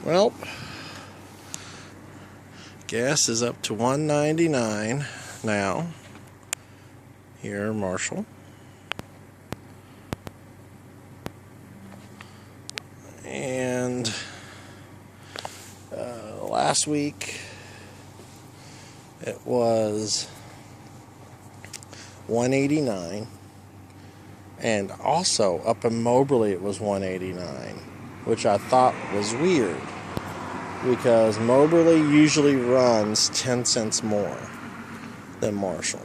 Well, gas is up to $1.99 now here in Marshall. And last week it was $1.89, and also up in Moberly it was $1.89, which I thought was weird because Moberly usually runs 10 cents more than Marshall.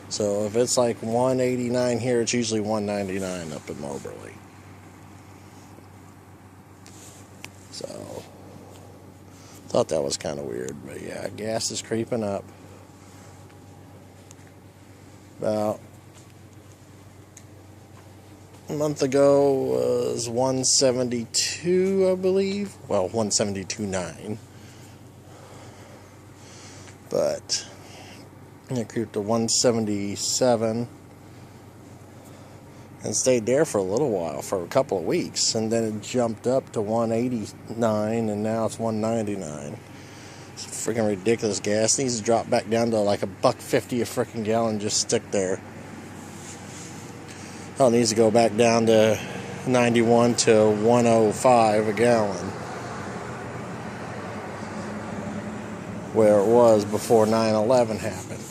So if it's like $1.89 here, it's usually $1.99 up in Moberly. So thought that was kind of weird, but yeah, gas is creeping up. About a month ago was 172, I believe. Well, 172.9. But it creeped to 177 and stayed there for a little while, for a couple of weeks, and then it jumped up to 189, and now it's 199. It's freaking ridiculous. Gas needs to drop back down to like $1.50 a freaking gallon, just stick there. Oh, it needs to go back down to 91 to 105 a gallon, where it was before 9/11 happened.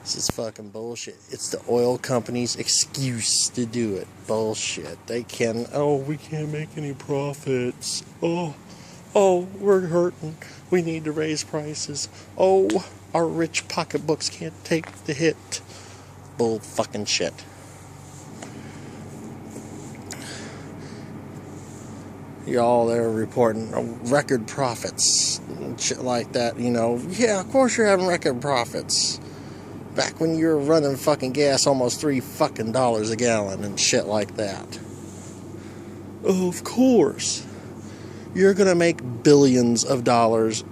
This is fucking bullshit. It's the oil company's excuse to do it. Bullshit. We can't make any profits. Oh, we're hurting. We need to raise prices. Oh, our rich pocketbooks can't take the hit. Bull fucking shit. Y'all there reporting record profits and shit like that, you know. Yeah, of course you're having record profits. Back when you were running fucking gas almost $3 fucking a gallon and shit like that. Oh, of course. You're gonna make billions of dollars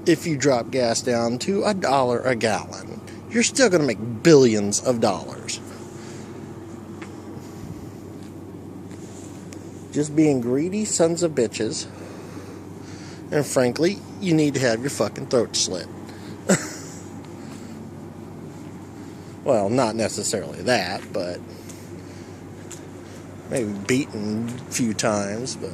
if you drop gas down to $1 a gallon. You're still gonna make billions of dollars. Just being greedy sons of bitches. And frankly, you need to have your fucking throat slit. Well, not necessarily that, but maybe beaten a few times, but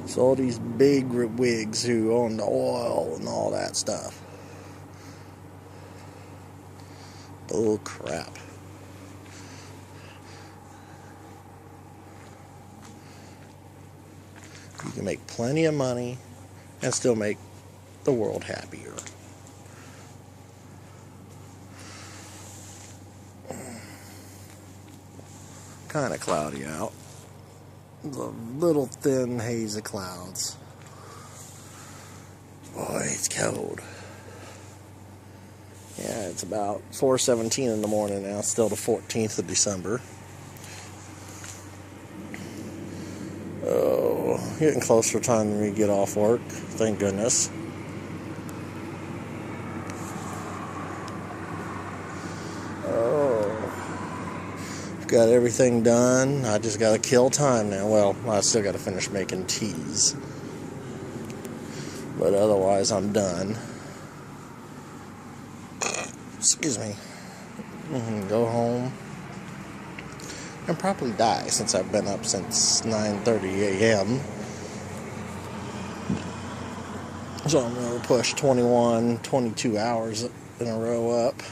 so all these big wigs who own the oil and all that stuff. Bull crap. You can make plenty of money and still make the world happier. Kind of cloudy out. The little thin haze of clouds. Boy, it's cold. Yeah, it's about 4:17 in the morning now. It's still the 14th of December. Oh, getting closer time than we get off work. Thank goodness. Oh, got everything done. I just got to kill time now. Well, I still got to finish making teas, but otherwise I'm done. Excuse me. Go home and probably die, since I've been up since 9:30 a.m. So I'm going to push 21, 22 hours in a row up.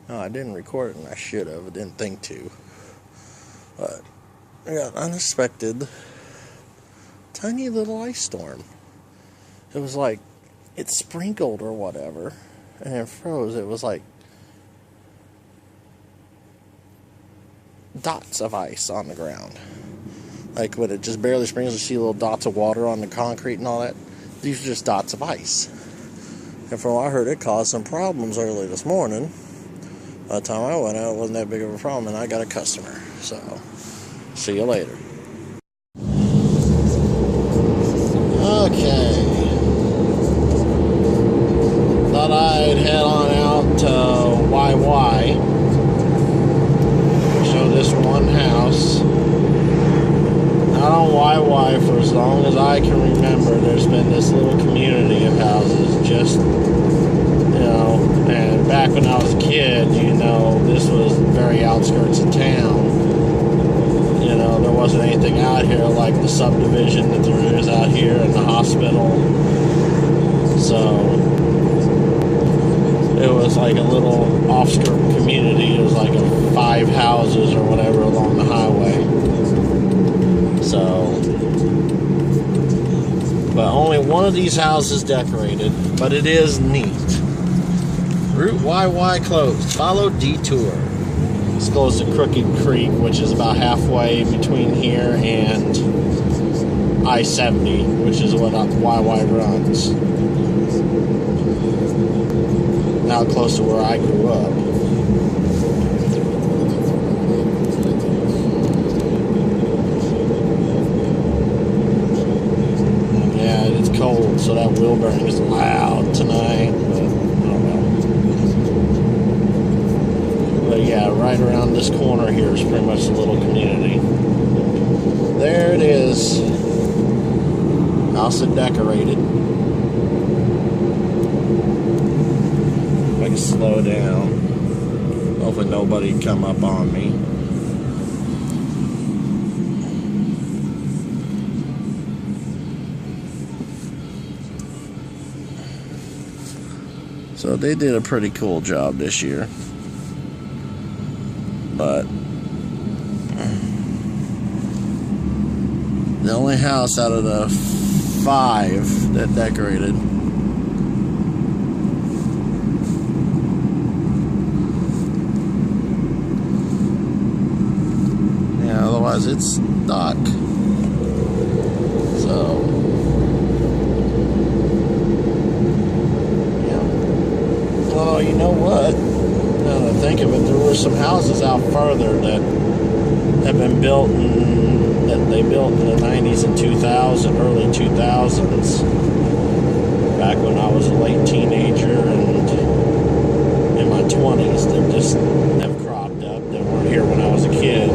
No, I didn't record it, and I should have. I didn't think to. But I got an unexpected tiny little ice storm. It was like it sprinkled or whatever, and it froze. It was like dots of ice on the ground. Like when it just barely sprinkles, you see little dots of water on the concrete and all that. These are just dots of ice. And from what I heard, it caused some problems early this morning. By the time I went out, it wasn't that big of a problem, and I got a customer. So, see you later. nice little community of houses, just, and back when I was a kid, this was very outskirts of town. There wasn't anything out here like the subdivision that there is out here and the hospital. So it was like a little off-skirt community. It was like 5 houses or whatever along the highway. So, but only one of these houses decorated, but it is neat. Route YY closed. Follow detour. It's close to Crooked Creek, which is about halfway between here and I-70, which is what YY runs. Now close to where I grew up. Yeah, it's cold, so that wheel bearing is loud tonight. But yeah, right around this corner here is pretty much a little community. There it is. House is decorated. If I can slow down. Hopefully nobody can come up on me. So they did a pretty cool job this year. But the only house out of the 5 that decorated, yeah, otherwise it's stuck. So yeah. Well, you know what? Now that I think of it, there were some houses out further that have been built that they built in the 90s and 2000s, early 2000s, back when I was a late teenager and in my 20s. They just have cropped up. They weren't here when I was a kid,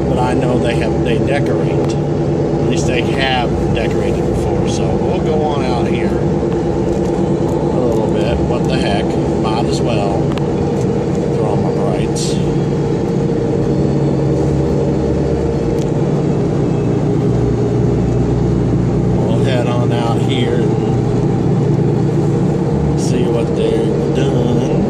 but I know they decorate. At least they have decorated before. So we'll go on out here a little bit. What the heck? Might as well. Throw on my brights. Head on out here and see what they're done.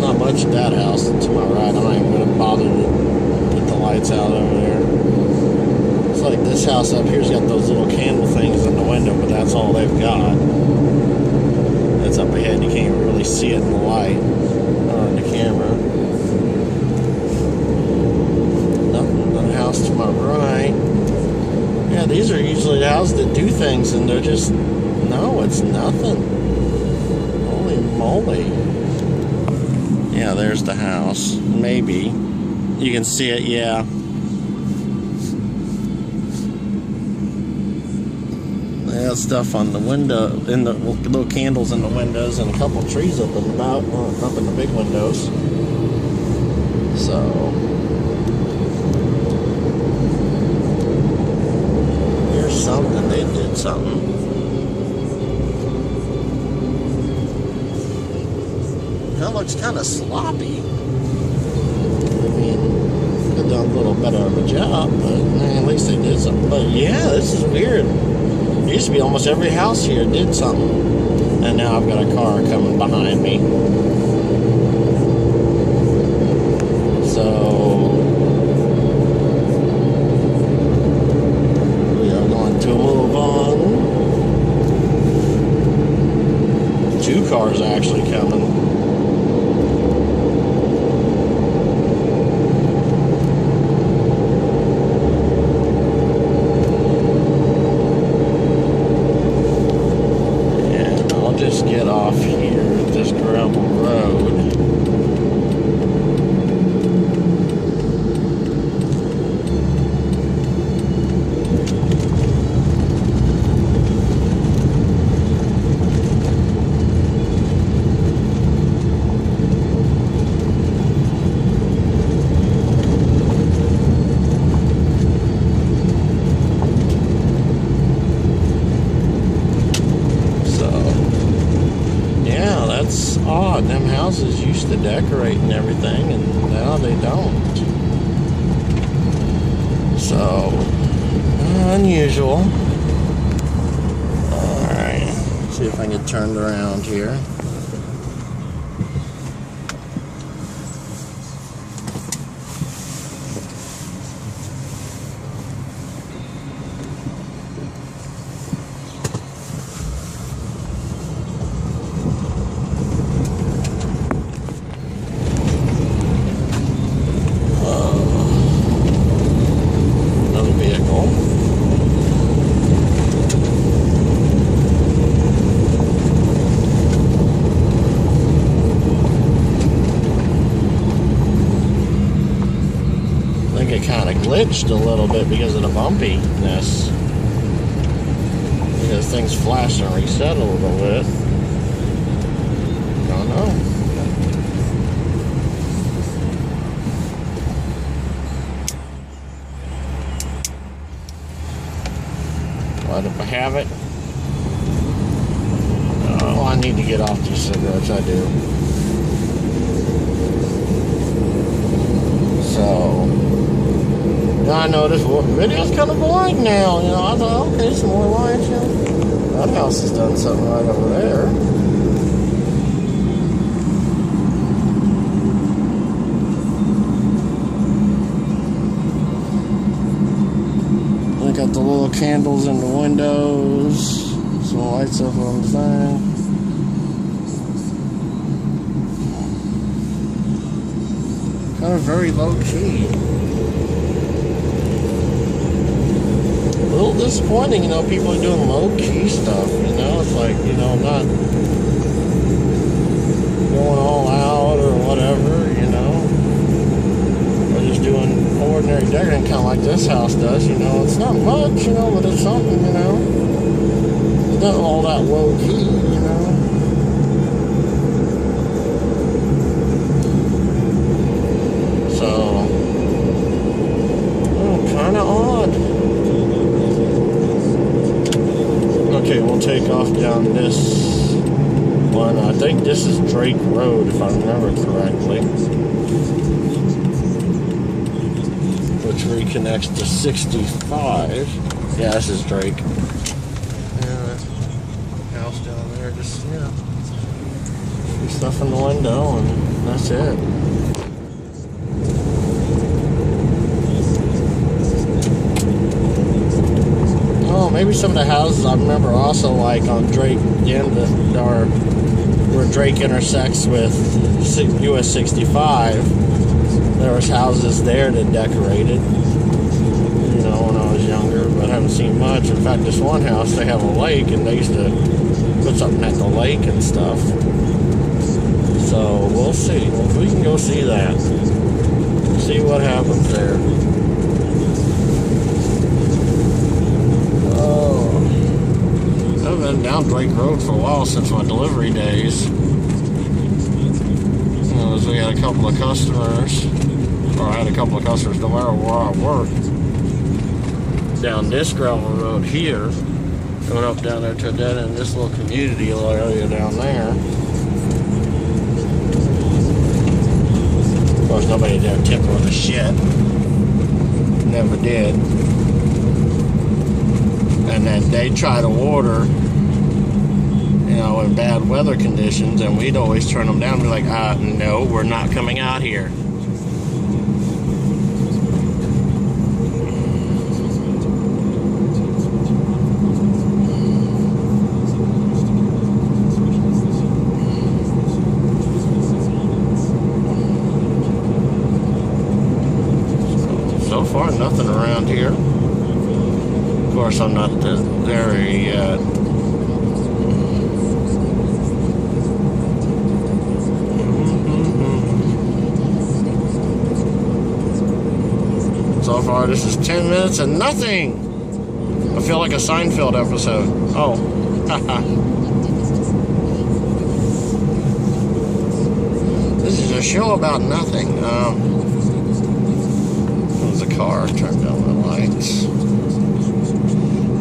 Not much at that house to my right. I'm not even going to bother to put the lights out over there. It's like this house up here's got those little candle things in the window, but that's all they've got. That's up ahead. You can't really see it in the light. On the camera. Nothing but a house to my right. Yeah, these are usually the houses that do things, and they're just, no, it's nothing. Holy moly. Yeah, there's the house. Maybe. You can see it, yeah. They got stuff on the window, in the little candles in the windows, and a couple trees up in the big windows. So here's something. They did something. That looks kind of sloppy. I mean, could have done a little better of a job, but at least they did something. But yeah, this is weird. It used to be almost every house here did something. And now I've got a car coming behind me. So we are going to move on. 2 cars actually coming. Just get off here at this gravel road. odd. Them houses used to decorate and everything, and now they don't. So, unusual. Alright, see if I can get turned around here. It kind of glitched a little bit because of the bumpiness. Because things flashed and reset a little bit. Don't know. But if I have it, oh, I need to get off these cigarettes. I do. So. I noticed video's kind of blind now. You know, I thought, okay, some more lights. You know, that house has done something right over there. They got the little candles in the windows, some lights up on the thing. Kind of very low key. A little disappointing, you know, people are doing low-key stuff, you know, it's like, you know, not going all out or whatever, you know, or just doing ordinary decorating, kind of like this house does, you know, it's not much, you know, but it's something, you know, it's not all that low-key, you know. So, kind of odd. Okay, we'll take off down this one. I think this is Drake Road, if I remember correctly. Which reconnects to 65. Yeah, this is Drake. Yeah, house down there, just, yeah. Stuff in the window, and that's it. Maybe some of the houses I remember also, like on Drake, the end of where Drake intersects with US 65, there was houses there that decorated, you know, when I was younger, but I haven't seen much. In fact, this one house, they have a lake, and they used to put something at the lake and stuff. So, we'll see. We can go see that. See what happens there. I've been down Drake Road for a while since my delivery days. You know, as we had a couple of customers, or I had a couple of customers no matter where I worked. Down this gravel road here, going up down there to a dead end, this little community area down there. Of course, nobody there tipped worth a shit. Never did. And then they try to order, you know, in bad weather conditions, and we'd always turn them down and be like, no, we're not coming out here. So far, nothing around here. Of course, I'm not there yet. So far, this is 10 minutes and nothing. I feel like a Seinfeld episode. Oh, haha. This is a show about nothing. There's a car. Turn down the lights.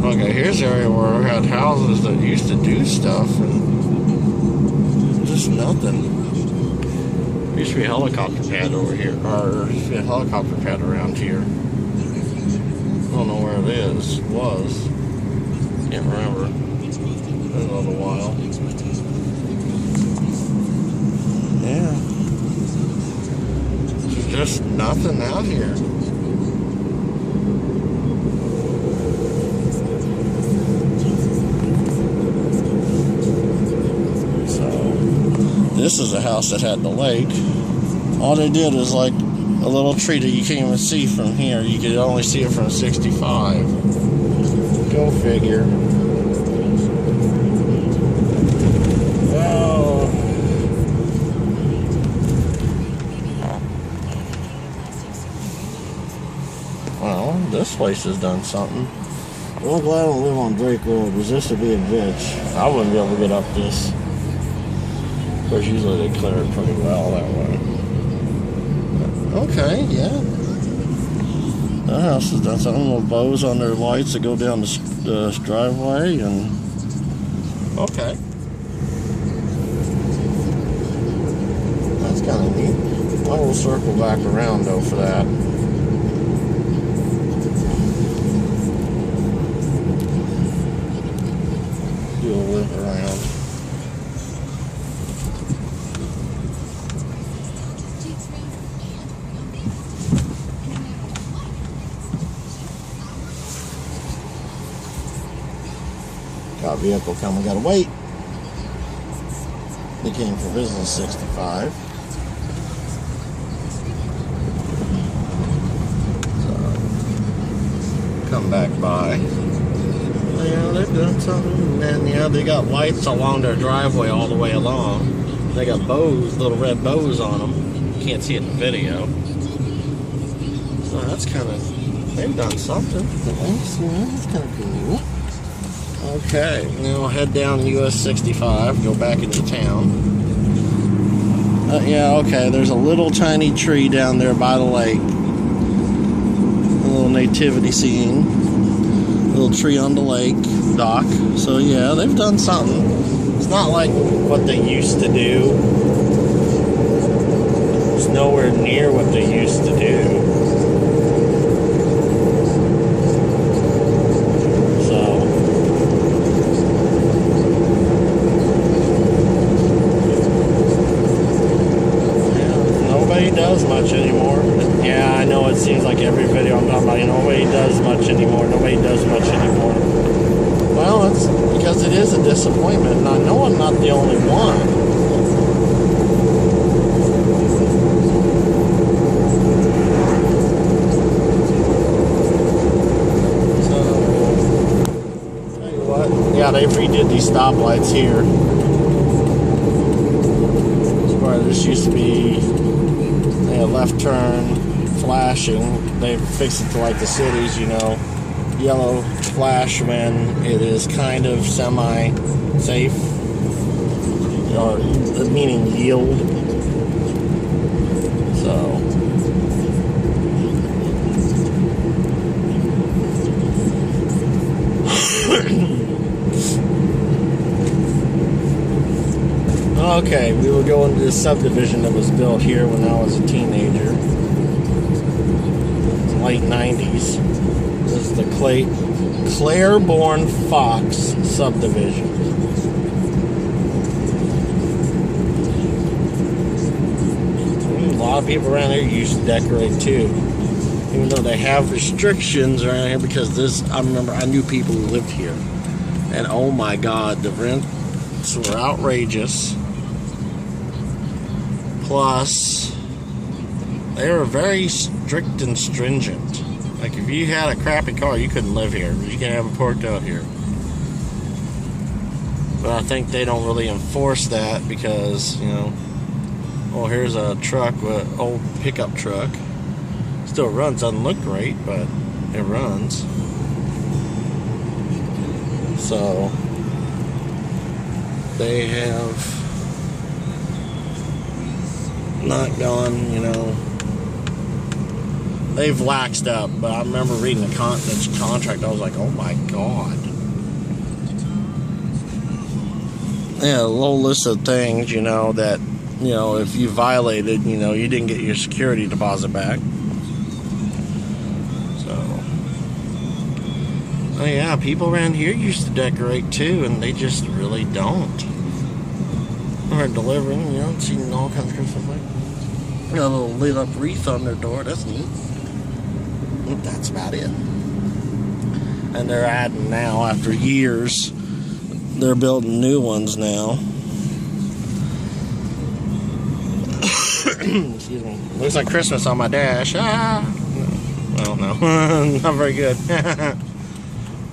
Okay, here's the area where we had houses that used to do stuff, and just nothing. There used to be a helicopter pad over here, or there used to be a helicopter pad around here. I don't know where it is. It was. Can't remember. It's been a little while. Yeah. There's just nothing out here. This is a house that had the lake. All they did was like a little tree that you can't even see from here. You could only see it from 65. Go figure. Oh. Well, this place has done something. Well, glad I don't live on Drake Road, because this would be a bitch. I wouldn't be able to get up this. Of course, usually they clear it pretty well that way. Okay, yeah. That house has done something. Little bows on their lights that go down the driveway, and okay. That's kind of neat. I will circle back around though for that. Do a whip around. Got a vehicle coming, gotta wait. They came for business 65. So, come back by. Yeah, they've done something. And yeah, they got lights along their driveway all the way along. They got bows, little red bows on them. You can't see it in the video. So that's kind of, they've done something. That's kind of cool. Okay, now we'll head down US 65, go back into town. Yeah, okay, there's a little tiny tree down there by the lake. A little nativity scene. A little tree on the lake dock. So yeah, they've done something. It's not like what they used to do. It's nowhere near what they used to do. Does much anymore. Yeah, I know it seems like every video I'm talking about, nobody does much anymore. Nobody does much anymore. Well, it's because it is a disappointment, and I know I'm not the only one. So, tell you what, yeah, they redid these stoplights here. Where this used to be a left turn flashing. They fixed it to like the cities, yellow flash when it is kind of semi-safe, or meaning yield. So okay, we will go into this subdivision that was built here when I was a teenager. Late 90s. This is the Claiborne Fox subdivision. A lot of people around here used to decorate too. Even though they have restrictions around here, because I remember I knew people who lived here. And oh my God, the rents were outrageous. Plus, they were very strict and stringent. Like, if you had a crappy car, you couldn't live here. You can't have it parked out here. But I think they don't really enforce that because, well, here's a truck, an old pickup truck. Still runs, doesn't look great, but it runs. So, they have not gone, they've laxed up, but I remember reading the contract, I was like, oh my God. Yeah, a little list of things, you know, that, you know, if you violated, you know, you didn't get your security deposit back. So, oh yeah, people around here used to decorate too, and they just really don't. Or delivering, you know, seeing all kinds of Christmas lights. Got a little lit up wreath on their door, that's neat. That's about it. And they're adding now, after years, they're building new ones now. Excuse me. Looks like Christmas on my dash. Well, no. Not very good. Yeah,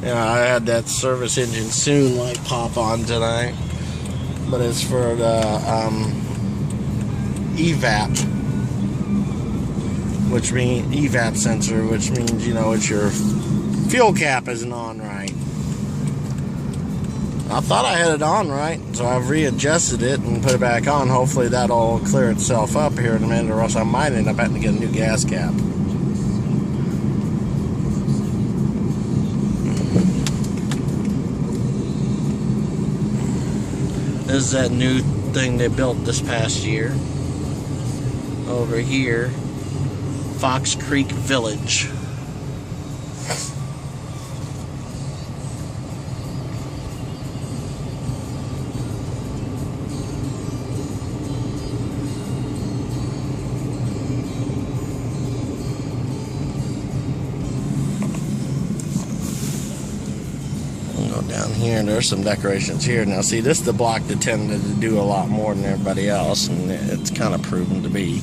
I had that service engine soon light pop on tonight. But it's for the EVAP. Which means EVAP sensor, which means, you know, it's your fuel cap isn't on right. I thought I had it on right, so I've readjusted it and put it back on. Hopefully that'll clear itself up here in a minute, or else I might end up having to get a new gas cap. This is that new thing they built this past year. Over here, Fox Creek Village. Down here, and there's some decorations here. Now see, this is the block that tended to do a lot more than everybody else, and it's kind of proven to be.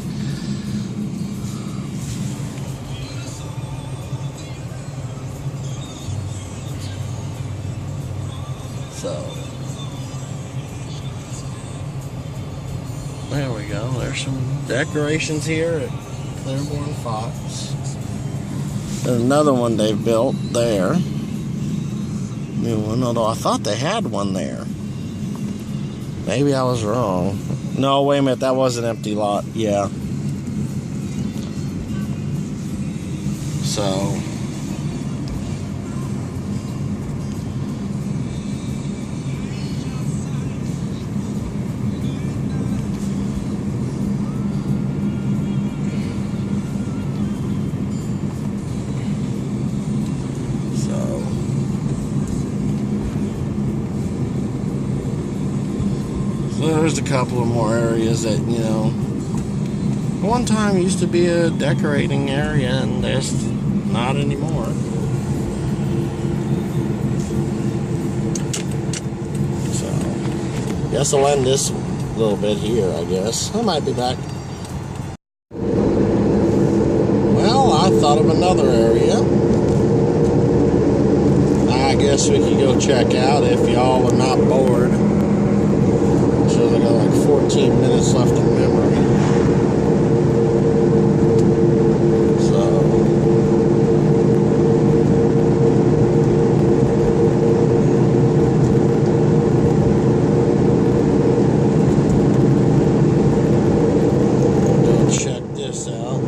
So there we go. There's some decorations here at Claiborne Fox. There's another one they've built there. New one, although I thought they had one there. Maybe I was wrong. No, wait a minute, that was an empty lot. Yeah. So there's a couple of more areas that, you know, one time used to be a decorating area, and there's not anymore. So, guess I'll end this a little bit here, I guess. I might be back. Well, I thought of another area I guess we could go check out if y'all are not bored. So I got like 14 minutes left in memory. Go check this out.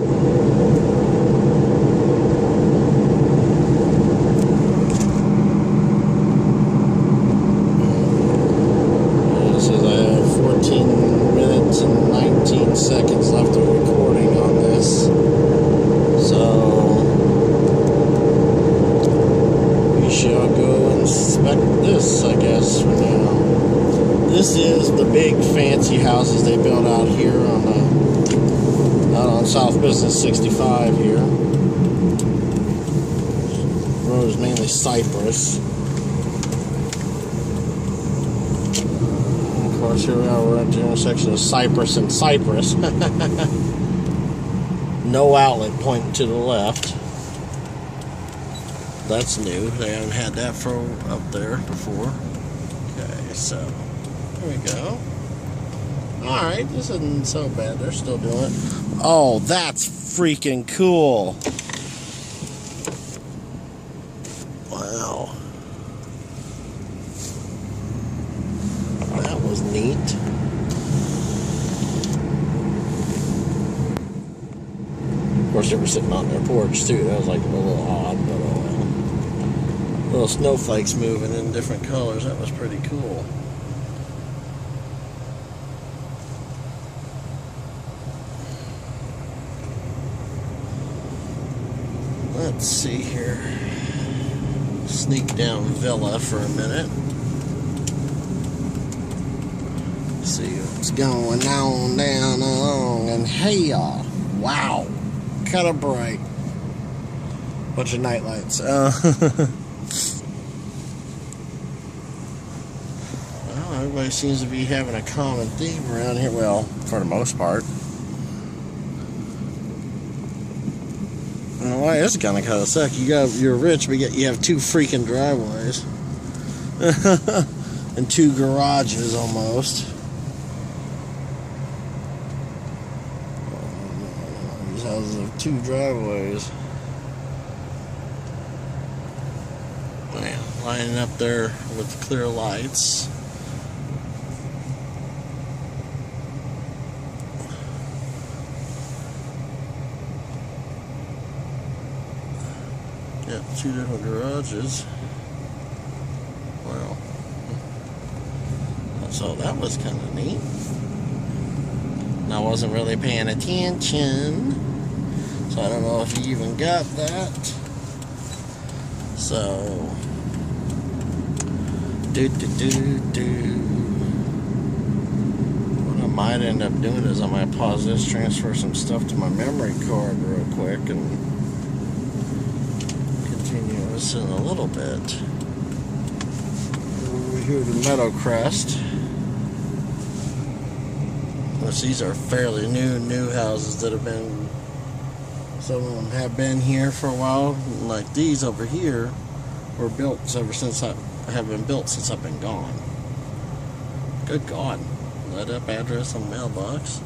And 19 seconds left of recording on this, so we shall go inspect this, I guess, for now. This is the big fancy houses they built out here out on South Business 65 here. The road is mainly cypress. Here we are, we're at the intersection of Cypress and Cypress. No outlet pointing to the left. That's new. They haven't had that for up there before. Okay, so there we go. Alright, this isn't so bad. They're still doing it. Oh, that's freaking cool. Wow. Neat. Of course, they were sitting on their porch too. That was like a little odd, but oh well. Little snowflakes moving in different colors. That was pretty cool. Let's see here. Sneak down Villa for a minute. See what's going on down along. And hey, wow, kind of bright. Bunch of night lights. Well, everybody seems to be having a common theme around here. Well, for the most part. Why this is kind of suck. You're rich, but yet you have 2 freaking driveways and 2 garages almost. These houses have 2 driveways. Man, lining up there with clear lights. Yeah, 2 different garages. Wow. So that was kind of neat. And I wasn't really paying attention, so I don't know if you even got that. So, what I might end up doing is I might pause this, transfer some stuff to my memory card real quick, and in a little bit. Over here to Meadowcrest. These are fairly new houses that have been, some of them have been here for a while. Like these over here were built ever since have been built since I've been gone. Good God. Let up address on mailbox.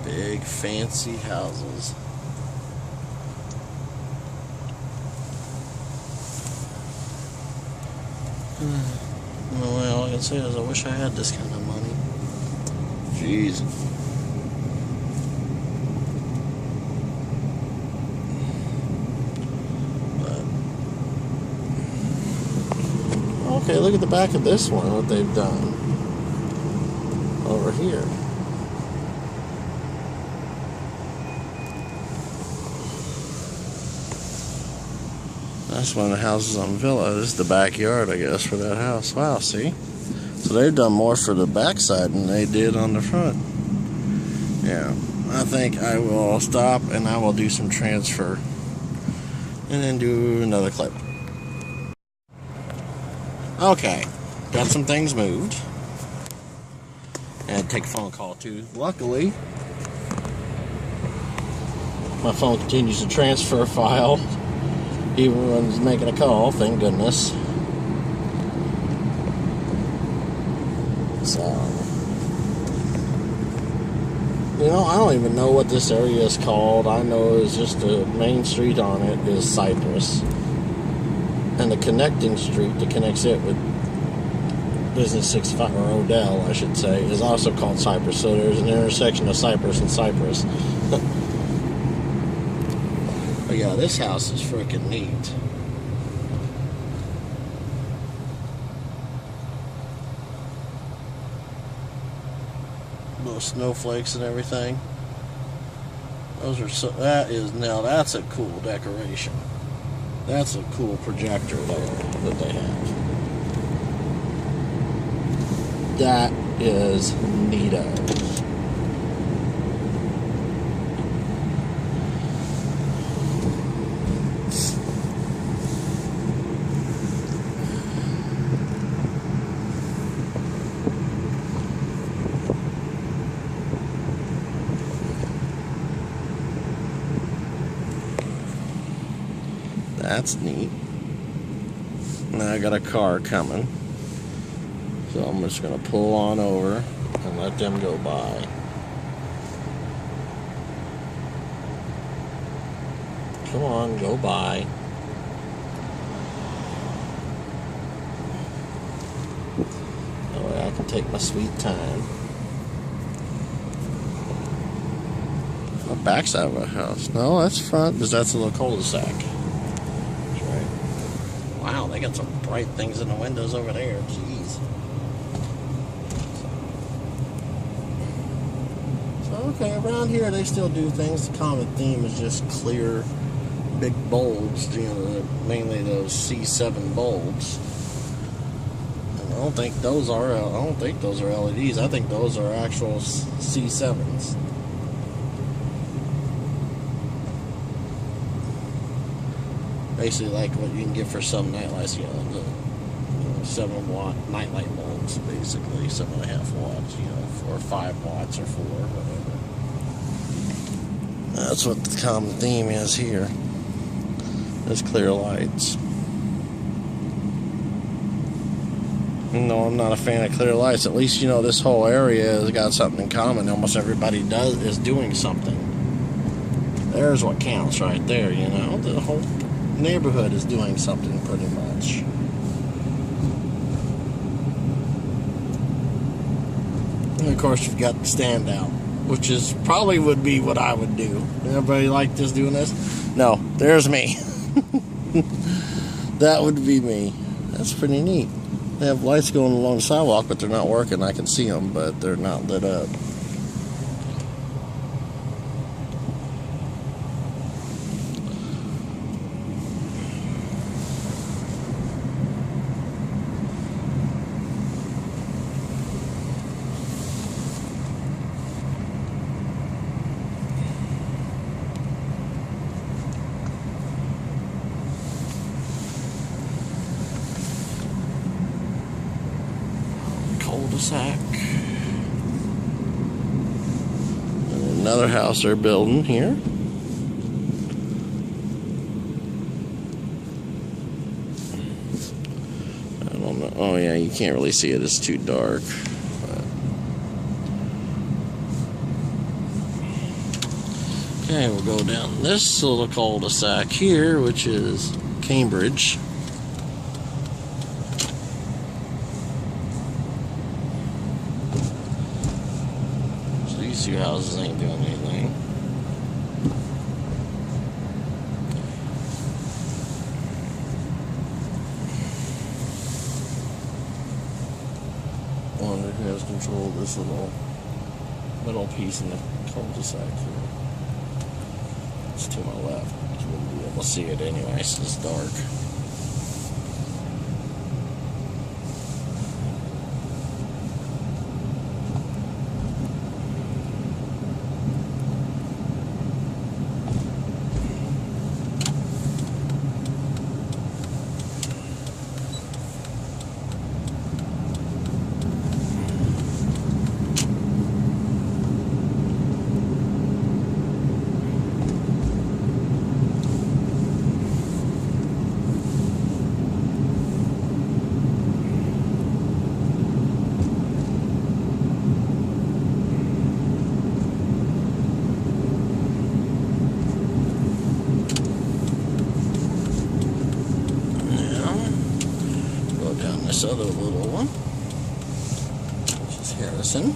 Big fancy houses. Well, all I can say is I wish I had this kind of money. Jeez. But okay, look at the back of this one, what they've done over here. That's one of the houses on Villa. This is the backyard, I guess, for that house. Wow, see? So they've done more for the backside than they did on the front. Yeah, I think I will stop and I will do some transfer. And then do another clip. Okay, got some things moved. And take a phone call too. Luckily, my phone continues to transfer file. Even when he's making a call, thank goodness. So, you know, I don't even know what this area is called. I know it's just the main street on it is Cypress. And the connecting street that connects it with Business 65, or Odell, I should say, is also called Cypress. So there's an intersection of Cypress and Cypress. But yeah, this house is freaking neat. Little snowflakes and everything. Those are so. Now that's a cool decoration. That's a cool projector there that they have. That is neato. That's neat. Now I got a car coming. So I'm just going to pull on over and let them go by. Come on, go by. That way I can take my sweet time. The backside of a house. No, that's front, because that's a little cul-de-sac. That's right. Wow, they got some bright things in the windows over there. Jeez. So, okay, around here they still do things. The common theme is just clear, big bulbs. You know, mainly those C7 bulbs. And I don't think those are. I don't think those are LEDs. I think those are actual C7s. Basically, like what you can get for some nightlights, the 7-watt nightlight bulbs, basically 7.5 watts, or 5 watts or 4, whatever. That's what the common theme is here. There's clear lights. No, I'm not a fan of clear lights. At least this whole area has got something in common. Almost everybody is doing something. There's what counts right there. The whole neighborhood is doing something pretty much. And of course you've got the standout, which is probably would be what I would do. Everybody like this doing this? No, there's me. That would be me. That's pretty neat. They have lights going along the sidewalk, but they're not working. I can see them, but they're not lit up. Cul-de-sac. And another house they're building here. I don't know. Oh yeah, you can't really see it. It's too dark. But. Okay, we'll go down this little cul-de-sac here, which is Cambridge. These two houses ain't doing anything. I wonder who has control of this little middle piece in the cul-de-sac here. It's to my left. You wouldn't be able to see it anyway, it's just dark. This other little one, which is Harrison.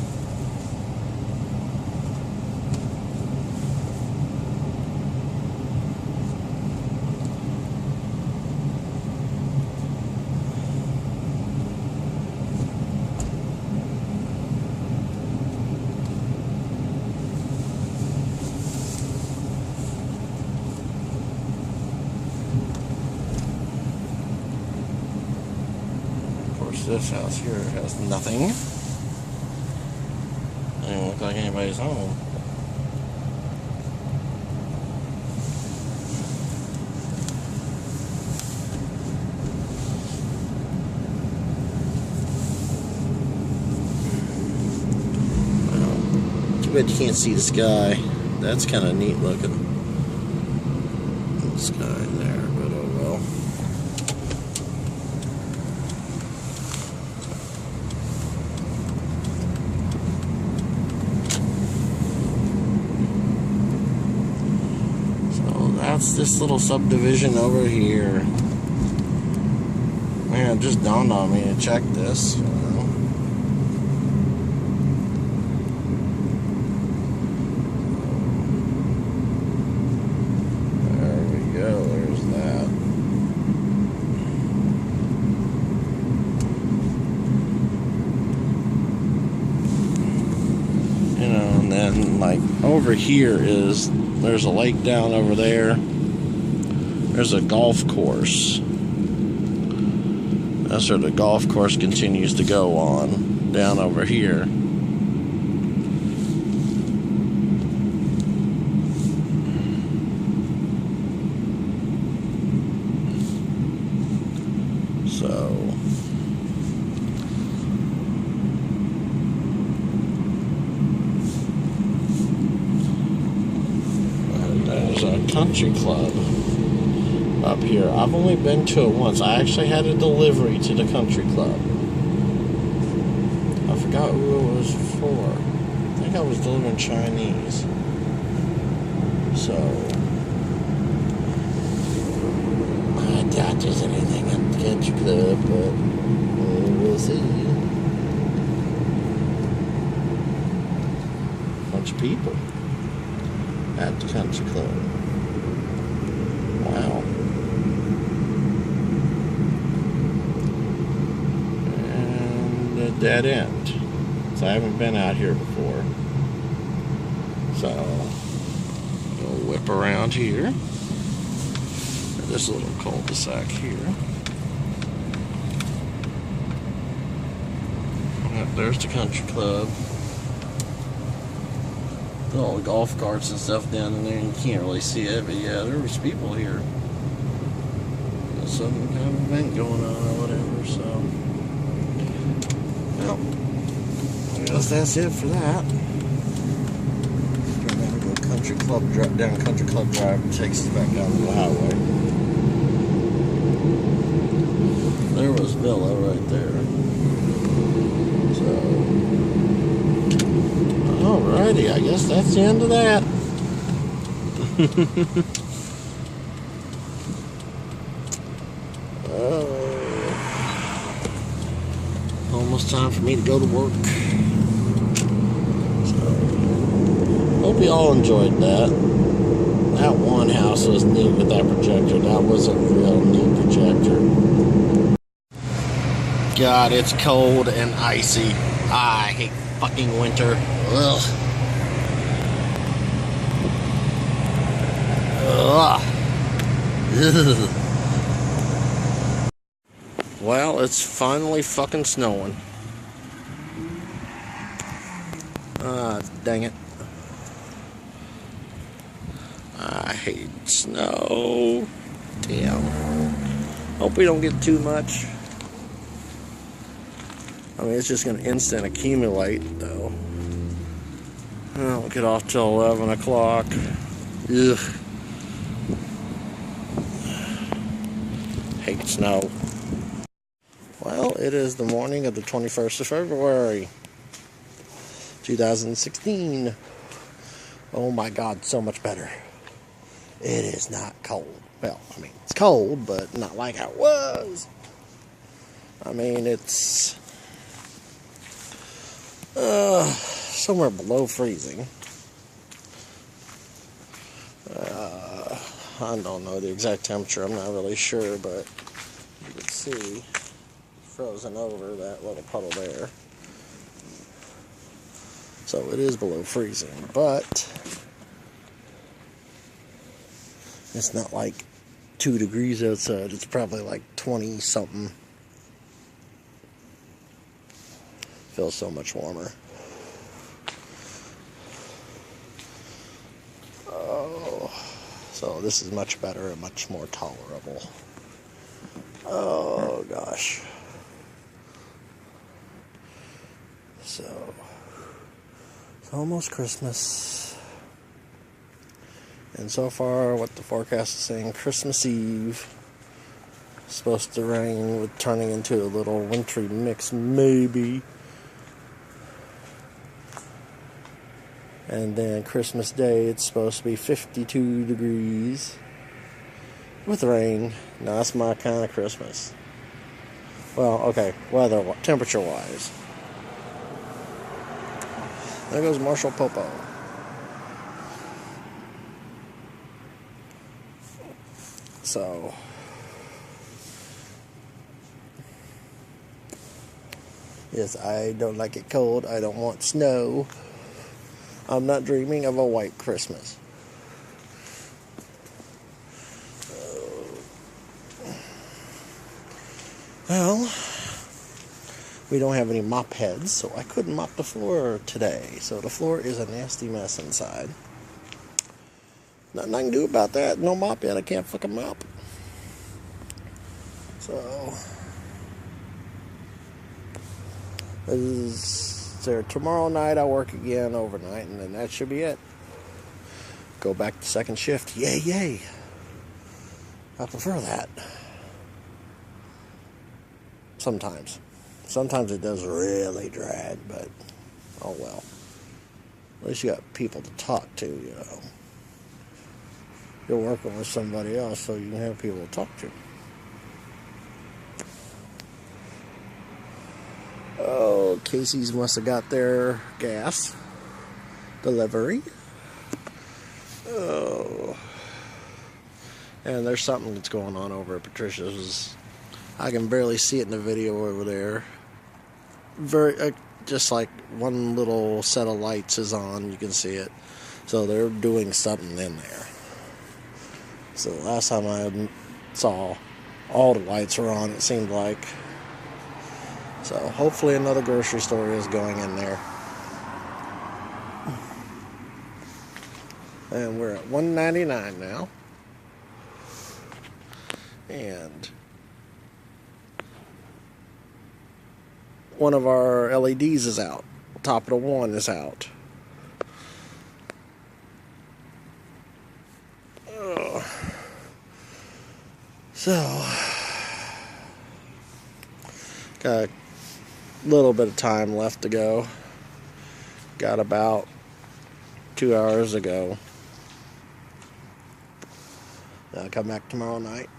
This house here has nothing. Doesn't look like anybody's home. Well, too bad you can't see the sky. That's kind of neat looking. The sky there, but oh well. That's this little subdivision over here. Man, it just dawned on me to check this. There we go, there's that. You know, and then like over here there's a lake down over there. There's a golf course. That's where the golf course continues to go on, down over here. So there's a country club up here. I've only been to it once. I actually had a delivery to the country club. I forgot who it was for. I think I was delivering Chinese. So I doubt there's anything at the country club, but we'll see. Bunch of people at the country club. Wow. Dead end. So I haven't been out here before. So we'll whip around here. This little cul-de-sac here. There's the country club. All the golf carts and stuff down in there. You can't really see it, but yeah, there was people here. There's some kind of event going on or whatever, so. Well, I guess that's it for that. Then we go country club down Country Club Drive, and takes us back down to the highway. There was Villa right there. So, alrighty, I guess that's the end of that. Almost time for me to go to work. So, hope you all enjoyed that. That one house was neat with that projector. That was a real neat projector. God, it's cold and icy. I hate fucking winter. Ugh. Ugh. Well, it's finally fucking snowing. Ah, dang it. I hate snow. Damn. Hope we don't get too much. I mean, it's just going to instant accumulate, though. I don't get off till 11 o'clock. Ugh. Hate snow. Well, it is the morning of the 21st of February, 2016. Oh my God, so much better. It is not cold. Well, I mean, it's cold, but not like how it was. I mean, it's somewhere below freezing. I don't know the exact temperature. I'm not really sure, but you can see frozen over that little puddle there. So it is below freezing, but it's not like 2 degrees outside. It's probably like 20 something. Feels so much warmer. Oh, so this is much better and much more tolerable. Oh gosh. So it's almost Christmas. And so far, what the forecast is saying, Christmas Eve, supposed to rain with turning into a little wintry mix, maybe. And then Christmas Day, it's supposed to be 52 degrees with rain. Now, that's my kind of Christmas. Well, okay, temperature-wise. There goes Marshall Popo. So, yes, I don't like it cold. I don't want snow. I'm not dreaming of a white Christmas. Well, we don't have any mop heads, so I couldn't mop the floor today. So the floor is a nasty mess inside. Nothing I can do about that. No mop yet. I can't fucking mop. So, tomorrow night I'll work again overnight, and then that should be it. Go back to second shift. Yay, yay. I prefer that. Sometimes. Sometimes it does really drag, but oh well. At least you got people to talk to, you know. You're working with somebody else, so you can have people to talk to. Oh, Casey's must have got their gas delivery. Oh. And there's something that's going on over at Patricia's. I can barely see it in the video over there. Just like one little set of lights is on, you can see it. So they're doing something in there. So last time I saw, all the lights were on, it seemed like. So hopefully another grocery store is going in there. And we're at $1.99 now. And one of our LEDs is out. Top of the one is out. So, got a little bit of time left to go. Got about 2 hours to go. I'll come back tomorrow night.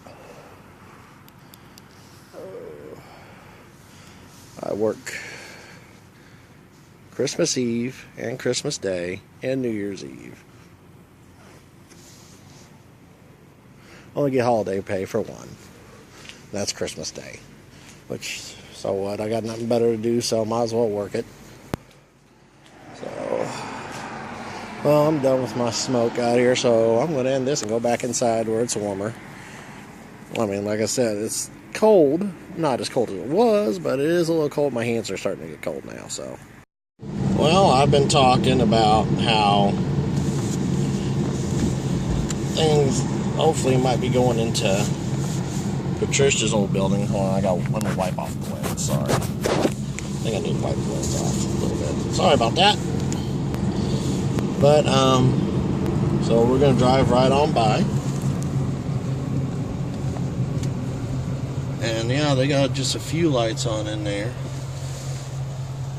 I work Christmas Eve and Christmas Day and New Year's Eve. Only get holiday pay for one. That's Christmas Day. Which, so what? I got nothing better to do, so might as well work it. So, well, I'm done with my smoke out here, so I'm going to end this and go back inside where it's warmer. I mean, like I said, it's cold. Not as cold as it was, but it is a little cold. My hands are starting to get cold now, so. Well, I've been talking about how things hopefully might be going into Patricia's old building. Hold on, let me wipe off the lens. Sorry. I think I need to wipe the lens off a little bit. Sorry about that. But, so we're going to drive right on by. And yeah, they got just a few lights on in there.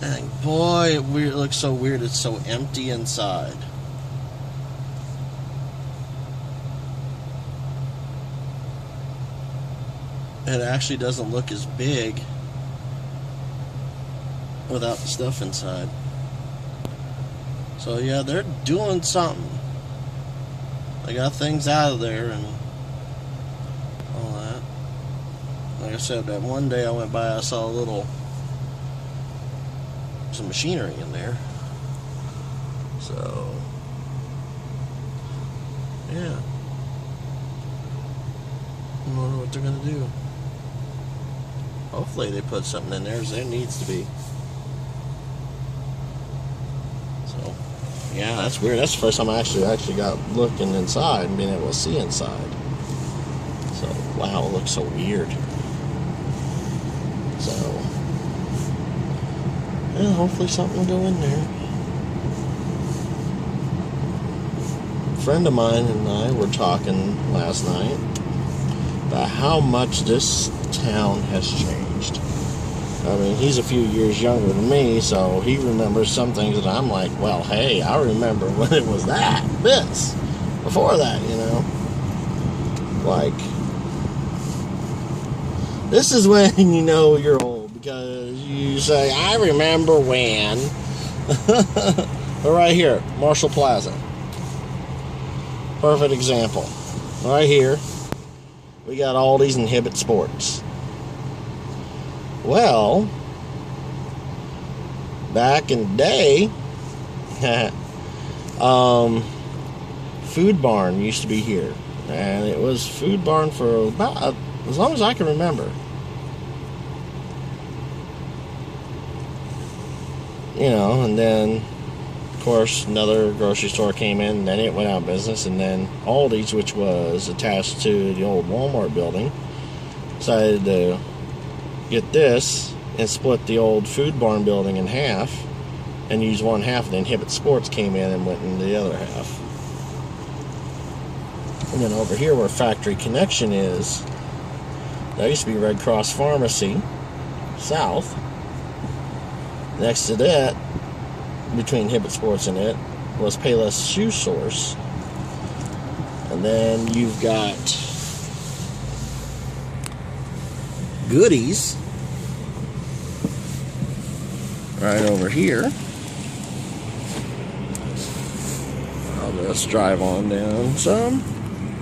And boy, it looks so weird. It's so empty inside. It actually doesn't look as big without the stuff inside. So yeah, they're doing something. They got things out of there and all that. Like I said, that one day I went by, I saw some machinery in there. So yeah, I wonder what they're gonna do. Hopefully they put something in there, as there needs to be. So, yeah, that's weird. That's the first time I actually got looking inside and being able to see inside. So, wow, it looks so weird. So, yeah, hopefully something will go in there. A friend of mine and I were talking last night about how much this town has changed. I mean, he's a few years younger than me, so he remembers some things that I'm like, well, hey, I remember when it was this, before that, you know. Like, this is when you know you're old, because you say, I remember when. But right here, Marshall Plaza. Perfect example. Right here. We got Aldi's and Hibbett Sports. Well, back in the day, Food Barn used to be here, and it was Food Barn for about as long as I can remember. You know, and then of course another grocery store came in, and then it went out of business, and then Aldi's, which was attached to the old Walmart building, decided to get this and split the old Food Barn building in half and use one half, and then Hibbett Sports came in and went into the other half. And then over here where Factory Connection is, that used to be Red Cross Pharmacy south. Next to that, between Hibbett Sports and it, was Payless Shoe Source. And then you've got Goodies right over here. I'll just drive on down some.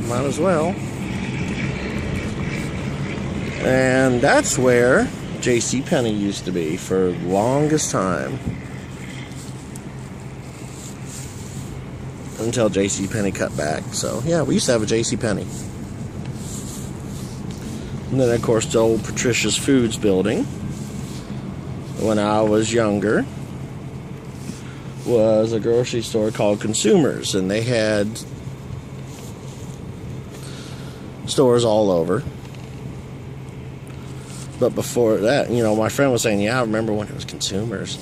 Might as well. And that's where JCPenney used to be for the longest time. Until JCPenney cut back. So, yeah, we used to have a JCPenney. And then, of course, the old Patricia's Foods building, when I was younger, was a grocery store called Consumers. And they had stores all over. But before that, you know, my friend was saying, yeah, I remember when it was Consumers.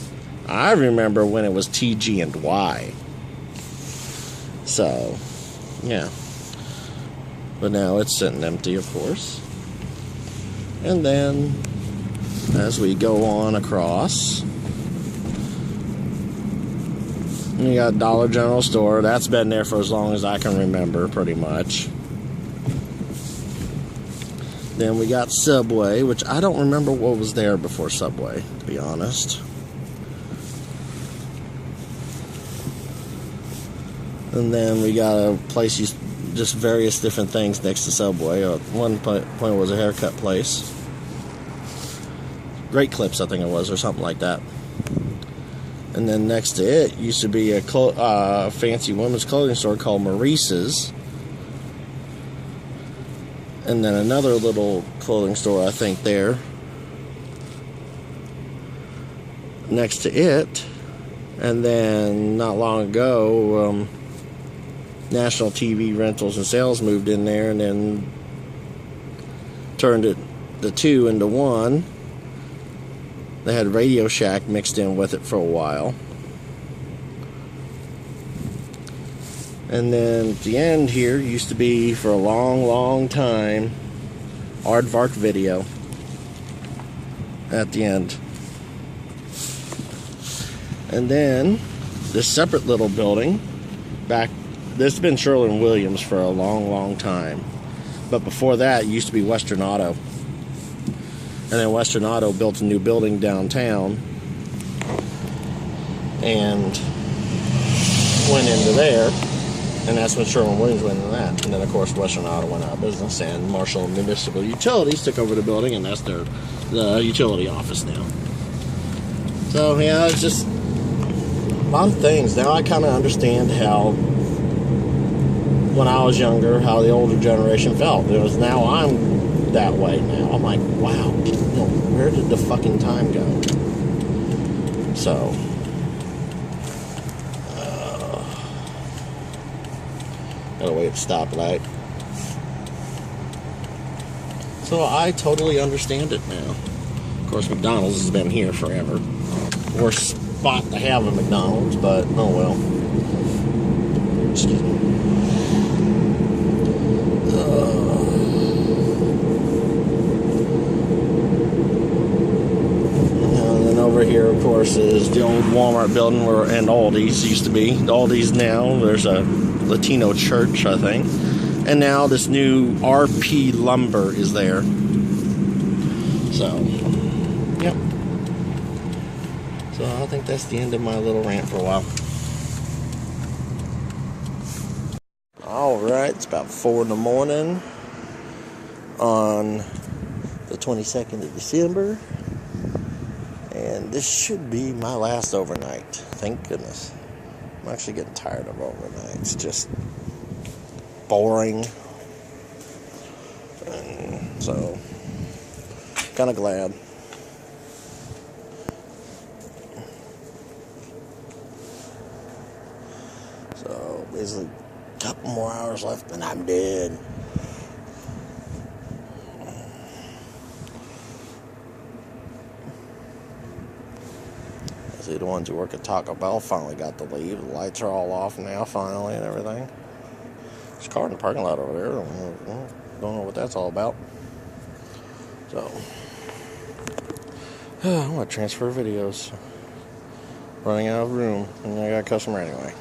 I remember when it was TG and Y. So, yeah. But now it's sitting empty, of course. And then, as we go on across, you got Dollar General store. That's been there for as long as I can remember, pretty much. Then we got Subway, which I don't remember what was there before Subway, to be honest. And then we got a place, just various different things next to Subway. One point was a haircut place. Great Clips, I think it was, or something like that. And then next to it used to be a fancy women's clothing store called Maurice's. And then another little clothing store, I think, there. Next to it. And then, not long ago, National TV Rentals and Sales moved in there and then turned the two into one. They had Radio Shack mixed in with it for a while. And then at the end here used to be, for a long, long time, Aardvark Video at the end. And then this separate little building back, this has been Sherwin-Williams for a long, long time. But before that, it used to be Western Auto. And then Western Auto built a new building downtown and went into there. And that's when Sherwin-Williams went into that. And then, of course, Western Auto went out of business, and Marshall Municipal Utilities took over the building, and that's the utility office now. So, yeah, it's just a lot of things. Now I kind of understand how, when I was younger, how the older generation felt. It was, now I'm that way now. I'm like, wow, where did the fucking time go? So, gotta wait at the stoplight. So I totally understand it now. Of course, McDonald's has been here forever. Worst spot to have a McDonald's, but oh well. Excuse me. And then over here, of course, is the old Walmart building and Aldi's used to be. Aldi's now, there's a Latino church, I think. And now this new RP Lumber is there. So, yep. So I think that's the end of my little rant for a while. Alright, it's about 4 in the morning on the 22nd of December. And this should be my last overnight. Thank goodness. I'm actually getting tired of overnight. It's just boring. And so, kind of glad. So, basically, a couple more hours left and I'm dead. See, the ones who work at Taco Bell finally got to leave. The lights are all off now, finally, and everything. There's a car in the parking lot over there. Don't know what that's all about. So, I'm going to transfer videos. Running out of room, and I got a customer anyway.